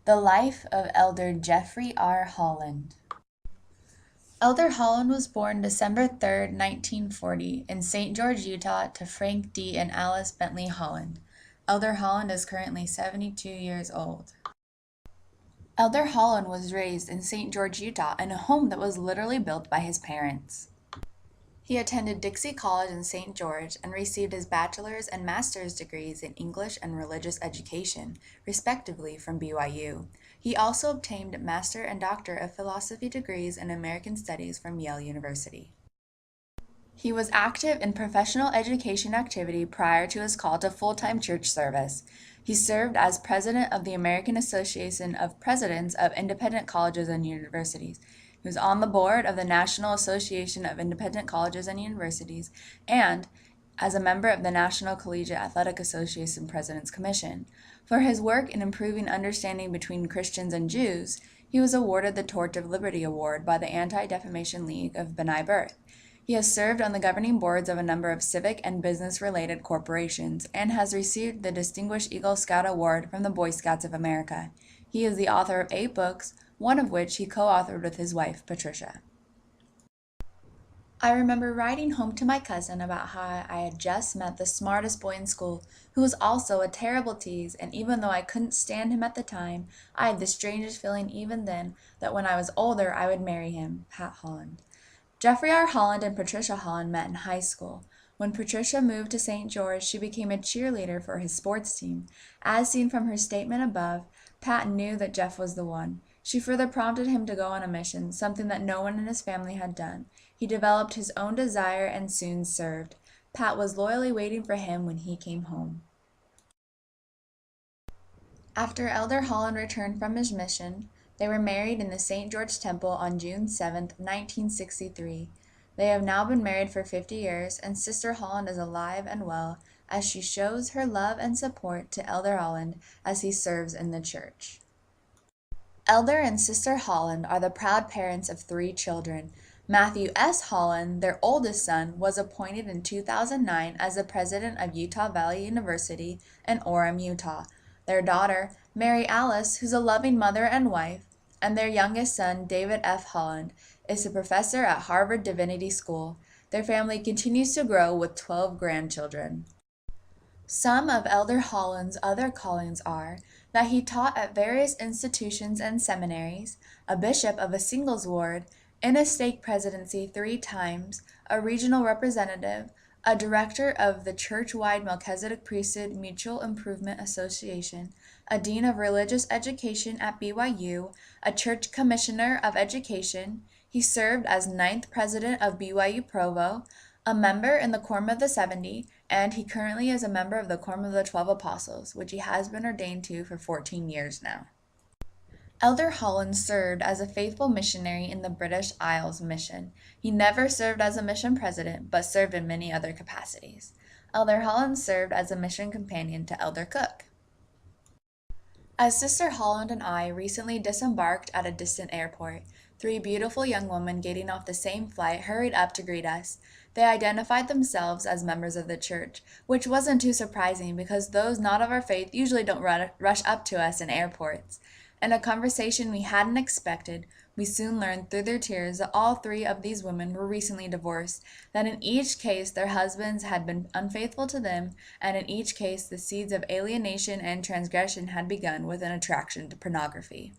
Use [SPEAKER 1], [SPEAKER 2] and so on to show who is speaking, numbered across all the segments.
[SPEAKER 1] The Life of Elder Jeffrey R. Holland. Elder Holland was born December 3, 1940, in St. George, Utah, to Frank D. and Alice Bentley Holland. Elder Holland is currently 72 years old. Elder Holland was raised in St. George, Utah, in a home that was literally built by his parents. He attended Dixie College in St. George and received his bachelor's and master's degrees in English and religious education, respectively, from BYU. He also obtained Master and Doctor of Philosophy degrees in American Studies from Yale University. He was active in professional education activity prior to his call to full-time church service. He served as president of the American Association of Presidents of Independent Colleges and Universities. He was on the board of the National Association of Independent Colleges and Universities and as a member of the National Collegiate Athletic Association President's Commission. For his work in improving understanding between Christians and Jews, he was awarded the Torch of Liberty Award by the Anti-Defamation League of B'nai B'rith. He has served on the governing boards of a number of civic and business-related corporations and has received the Distinguished Eagle Scout Award from the Boy Scouts of America. He is the author of 8 books, one of which he co-authored with his wife, Patricia. I remember writing home to my cousin about how I had just met the smartest boy in school, who was also a terrible tease, and even though I couldn't stand him at the time, I had the strangest feeling even then that when I was older I would marry him, Pat Holland. Jeffrey R. Holland and Patricia Holland met in high school. When Patricia moved to St. George, she became a cheerleader for his sports team. As seen from her statement above, Pat knew that Jeff was the one. She further prompted him to go on a mission, something that no one in his family had done. He developed his own desire and soon served. Pat was loyally waiting for him when he came home. After Elder Holland returned from his mission, they were married in the St. George Temple on June 7, 1963. They have now been married for 50 years, and Sister Holland is alive and well as she shows her love and support to Elder Holland as he serves in the church. Elder and Sister Holland are the proud parents of 3 children. Matthew S. Holland, their oldest son, was appointed in 2009 as the president of Utah Valley University in Orem, Utah. Their daughter, Mary Alice, who's a loving mother and wife, and their youngest son, David F. Holland, is a professor at Harvard Divinity School. Their family continues to grow with 12 grandchildren. Some of Elder Holland's other callings are that he taught at various institutions and seminaries, a bishop of a singles ward, in a stake presidency 3 times, a regional representative, a director of the church-wide Melchizedek Priesthood Mutual Improvement Association, a dean of religious education at BYU, a church commissioner of education. He served as 9th president of BYU Provo, a member in the Quorum of the 70, and he currently is a member of the Quorum of the 12 Apostles, which he has been ordained to for 14 years now. Elder Holland served as a faithful missionary in the British Isles mission. He never served as a mission president, but served in many other capacities. Elder Holland served as a mission companion to Elder Cook. As Sister Holland and I recently disembarked at a distant airport, 3 beautiful young women getting off the same flight hurried up to greet us. They identified themselves as members of the church, which wasn't too surprising because those not of our faith usually don't rush up to us in airports. In a conversation we hadn't expected, we soon learned through their tears that all 3 of these women were recently divorced, that in each case their husbands had been unfaithful to them, and in each case the seeds of alienation and transgression had begun with an attraction to pornography.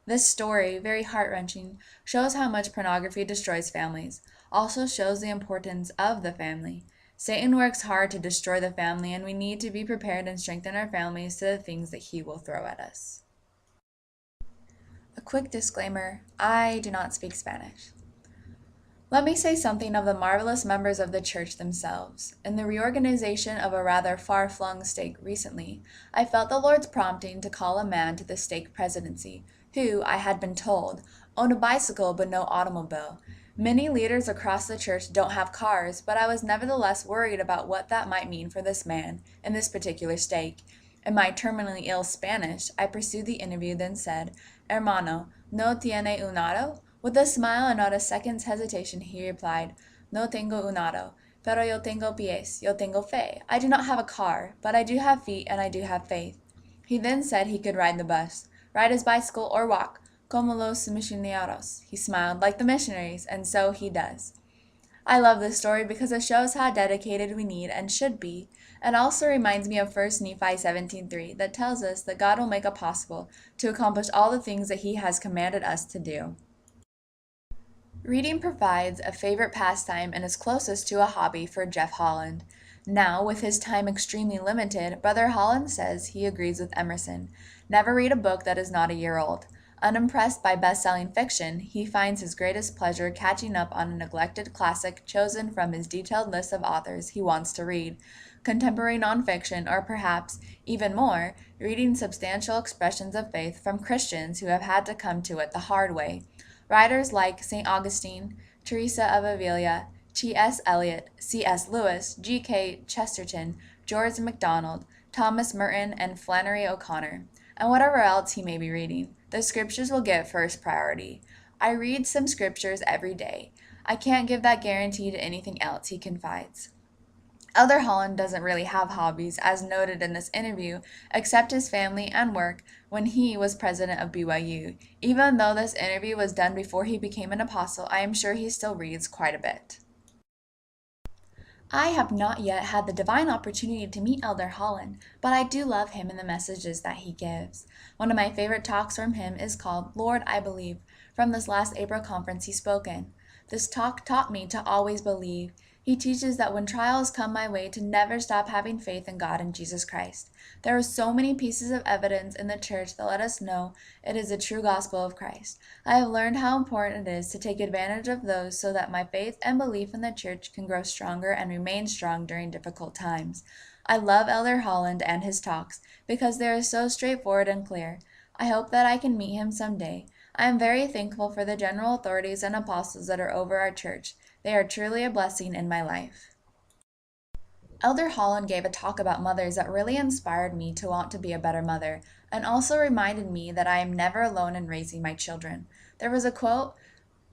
[SPEAKER 1] This story, very heart-wrenching, shows how much pornography destroys families, also shows the importance of the family. Satan works hard to destroy the family, and we need to be prepared and strengthen our families to the things that he will throw at us. A quick disclaimer, I do not speak Spanish. Let me say something of the marvelous members of the church themselves. In the reorganization of a rather far-flung stake recently, I felt the Lord's prompting to call a man to the stake presidency, who, I had been told, owned a bicycle but no automobile. Many leaders across the church don't have cars, but I was nevertheless worried about what that might mean for this man in this particular stake. In my terminally ill Spanish, I pursued the interview, then said, "Hermano, ¿no tiene un auto?" With a smile and not a second's hesitation, he replied, "No tengo un auto, pero yo tengo pies, yo tengo fe." I do not have a car, but I do have feet and I do have faith. He then said he could ride the bus. ride his bicycle, or walk, como los misioneros. He smiled like the missionaries, and so he does. I love this story because it shows how dedicated we need and should be. It also reminds me of 1 Nephi 17:3 that tells us that God will make it possible to accomplish all the things that He has commanded us to do. Reading provides a favorite pastime and is closest to a hobby for Jeff Holland. Now, with his time extremely limited, Brother Holland says he agrees with Emerson. Never read a book that is not a year old. Unimpressed by best-selling fiction, he finds his greatest pleasure catching up on a neglected classic chosen from his detailed list of authors he wants to read. Contemporary nonfiction, or perhaps, even more, reading substantial expressions of faith from Christians who have had to come to it the hard way. Writers like St. Augustine, Teresa of Avila, T.S. Eliot, C.S. Lewis, G.K. Chesterton, George MacDonald, Thomas Merton, and Flannery O'Connor, and whatever else he may be reading. The scriptures will get first priority. I read some scriptures every day. I can't give that guarantee to anything else, he confides. Elder Holland doesn't really have hobbies, as noted in this interview, except his family and work when he was president of BYU. Even though this interview was done before he became an apostle, I am sure he still reads quite a bit. I have not yet had the divine opportunity to meet Elder Holland, but I do love him and the messages that he gives. One of my favorite talks from him is called Lord, I Believe, from this last April conference he spoke in. This talk taught me to always believe. He teaches that when trials come my way to never stop having faith in God and Jesus Christ. There are so many pieces of evidence in the church that let us know it is the true gospel of Christ. I have learned how important it is to take advantage of those so that my faith and belief in the church can grow stronger and remain strong during difficult times. I love Elder Holland and his talks because they are so straightforward and clear. I hope that I can meet him someday. I am very thankful for the general authorities and apostles that are over our church. They are truly a blessing in my life. Elder Holland gave a talk about mothers that really inspired me to want to be a better mother, and also reminded me that I am never alone in raising my children. There was a quote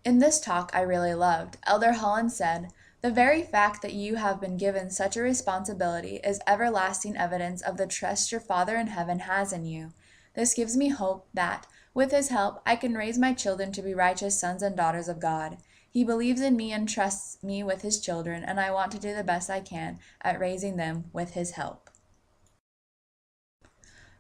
[SPEAKER 1] in this talk I really loved. Elder Holland said, "The very fact that you have been given such a responsibility is everlasting evidence of the trust your Father in heaven has in you. This gives me hope that, with His help, I can raise my children to be righteous sons and daughters of God. He believes in me and trusts me with His children, and I want to do the best I can at raising them with His help."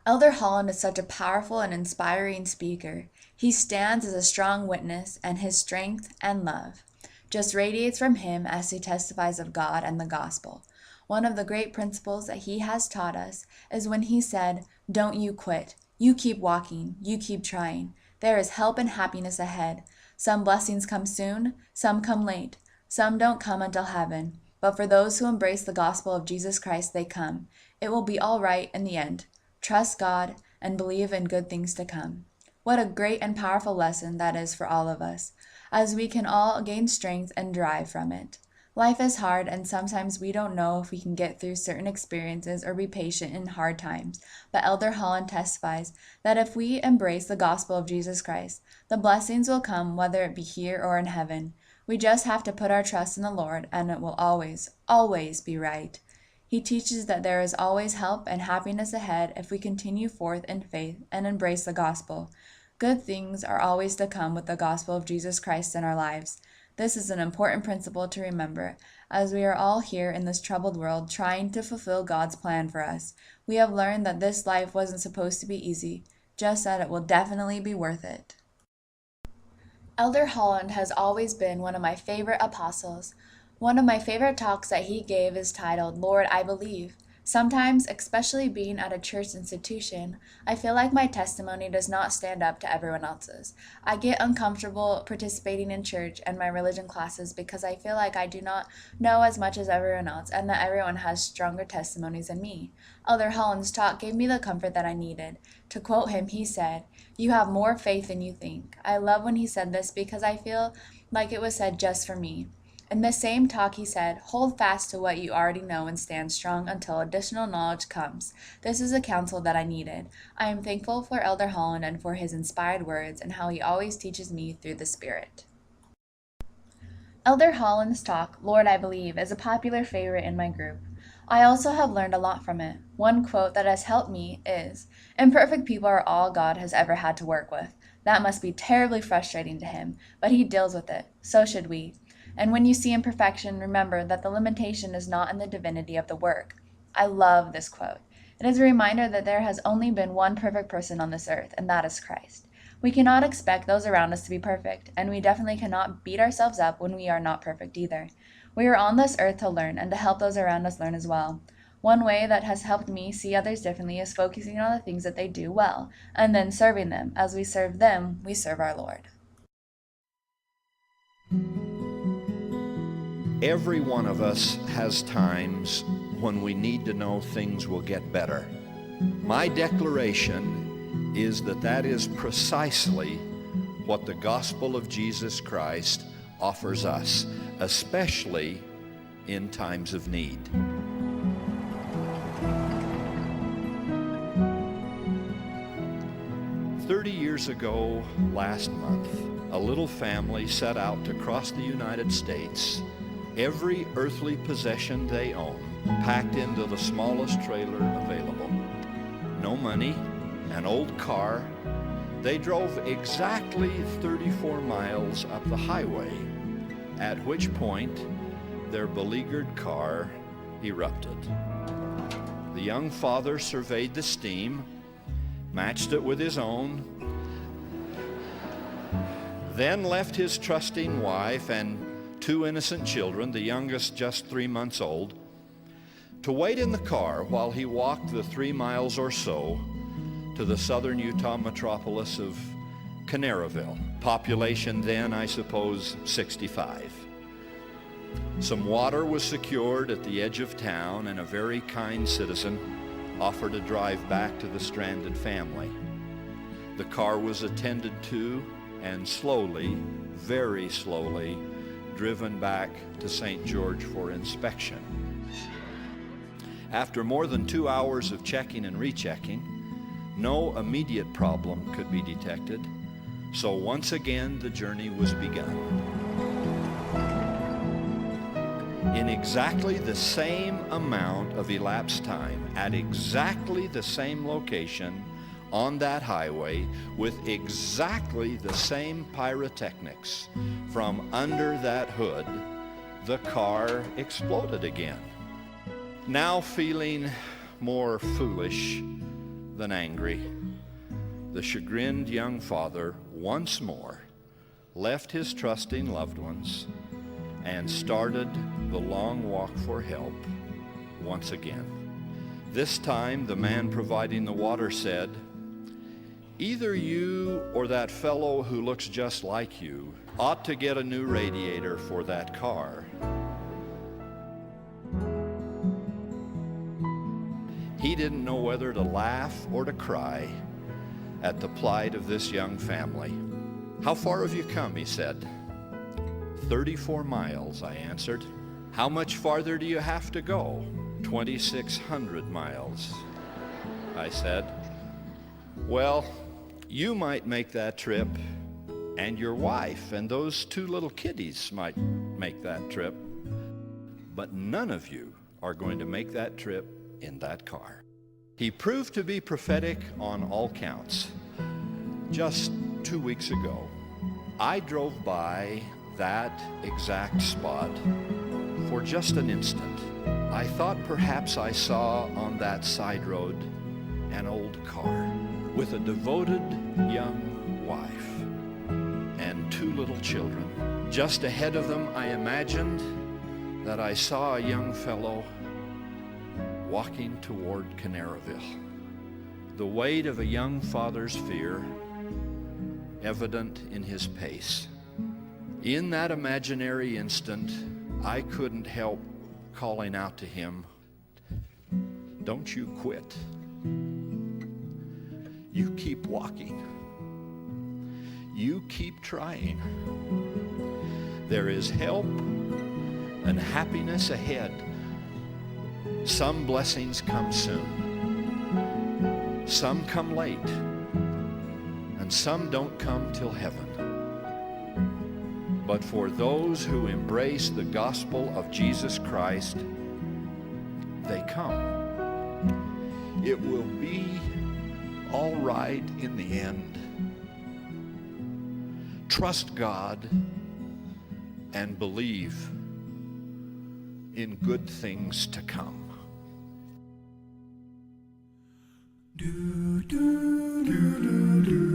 [SPEAKER 1] Elder Holland is such a powerful and inspiring speaker. He stands as a strong witness, and his strength and love just radiates from him as he testifies of God and the gospel. One of the great principles that he has taught us is when he said, "Don't you quit. You keep walking. You keep trying. There is help and happiness ahead. Some blessings come soon, some come late, some don't come until heaven. But for those who embrace the gospel of Jesus Christ, they come. It will be all right in the end. Trust God and believe in good things to come." What a great and powerful lesson that is for all of us, as we can all gain strength and drive from it. Life is hard, and sometimes we don't know if we can get through certain experiences or be patient in hard times. But Elder Holland testifies that if we embrace the gospel of Jesus Christ, the blessings will come whether it be here or in heaven. We just have to put our trust in the Lord, and it will always, always be right. He teaches that there is always help and happiness ahead if we continue forth in faith and embrace the gospel. Good things are always to come with the gospel of Jesus Christ in our lives. This is an important principle to remember, as we are all here in this troubled world trying to fulfill God's plan for us. We have learned that this life wasn't supposed to be easy, just that it will definitely be worth it. Elder Holland has always been one of my favorite apostles. One of my favorite talks that he gave is titled, Lord, I Believe. Sometimes, especially being at a church institution, I feel like my testimony does not stand up to everyone else's. I get uncomfortable participating in church and my religion classes because I feel like I do not know as much as everyone else and that everyone has stronger testimonies than me. Elder Holland's talk gave me the comfort that I needed. To quote him, he said, "You have more faith than you think." I love when he said this because I feel like it was said just for me. In the same talk, he said, "Hold fast to what you already know and stand strong until additional knowledge comes." This is a counsel that I needed. I am thankful for Elder Holland and for his inspired words and how he always teaches me through the Spirit. Elder Holland's talk, Lord, I Believe, is a popular favorite in my group. I also have learned a lot from it. One quote that has helped me is, "Imperfect people are all God has ever had to work with. That must be terribly frustrating to him, but he deals with it. So should we. And when you see imperfection, remember that the limitation is not in the divinity of the work." I love this quote. It is a reminder that there has only been one perfect person on this earth, and that is Christ. We cannot expect those around us to be perfect, and we definitely cannot beat ourselves up when we are not perfect either. We are on this earth to learn and to help those around us learn as well. One way that has helped me see others differently is focusing on the things that they do well, and then serving them. As we serve them, we serve our Lord.
[SPEAKER 2] Every one of us has times when we need to know things will get better. My declaration is that is precisely what the gospel of Jesus Christ offers us, especially in times of need. Years ago, last month, a little family set out to cross the United States, every earthly possession they own packed into the smallest trailer available. No money, an old car. They drove exactly 34 miles up the highway, at which point their beleaguered car erupted. The young father surveyed the steam, matched it with his own, then left his trusting wife and 2 innocent children, the youngest just 3 months old, to wait in the car while he walked the 3 miles or so to the southern Utah metropolis of Canaryville. Population then, I suppose, 65. Some water was secured at the edge of town, and a very kind citizen offered a drive back to the stranded family. The car was attended to and slowly, very slowly, driven back to St. George for inspection. After more than 2 hours of checking and rechecking, no immediate problem could be detected, so once again the journey was begun. In exactly the same amount of elapsed time, at exactly the same location, on that highway, with exactly the same pyrotechnics, from under that hood, the car exploded again. Now feeling more foolish than angry, the chagrined young father once more left his trusting loved ones and started the long walk for help once again. This time, the man providing the water said, "Either you or that fellow who looks just like you ought to get a new radiator for that car." He didn't know whether to laugh or to cry at the plight of this young family. "How far have you come?" he said. 34 miles, I answered. "How much farther do you have to go?" 2,600 miles, I said. "Well, you might make that trip, and your wife and those 2 little kiddies might make that trip, but none of you are going to make that trip in that car." He proved to be prophetic on all counts. Just 2 weeks ago, I drove by that exact spot for just an instant. I thought perhaps I saw on that side road an old car with a devoted young wife and 2 little children. Just ahead of them, I imagined that I saw a young fellow walking toward Canaryville. The weight of a young father's fear evident in his pace. In that imaginary instant, I couldn't help calling out to him, "Don't you quit. You keep walking. You keep trying. There is help and happiness ahead. Some blessings come soon. Some come late. And some don't come till heaven. But for those who embrace the gospel of Jesus Christ, they come. It will be all right in the end. Trust God and believe in good things to come.
[SPEAKER 3] Do, do, do, do, do.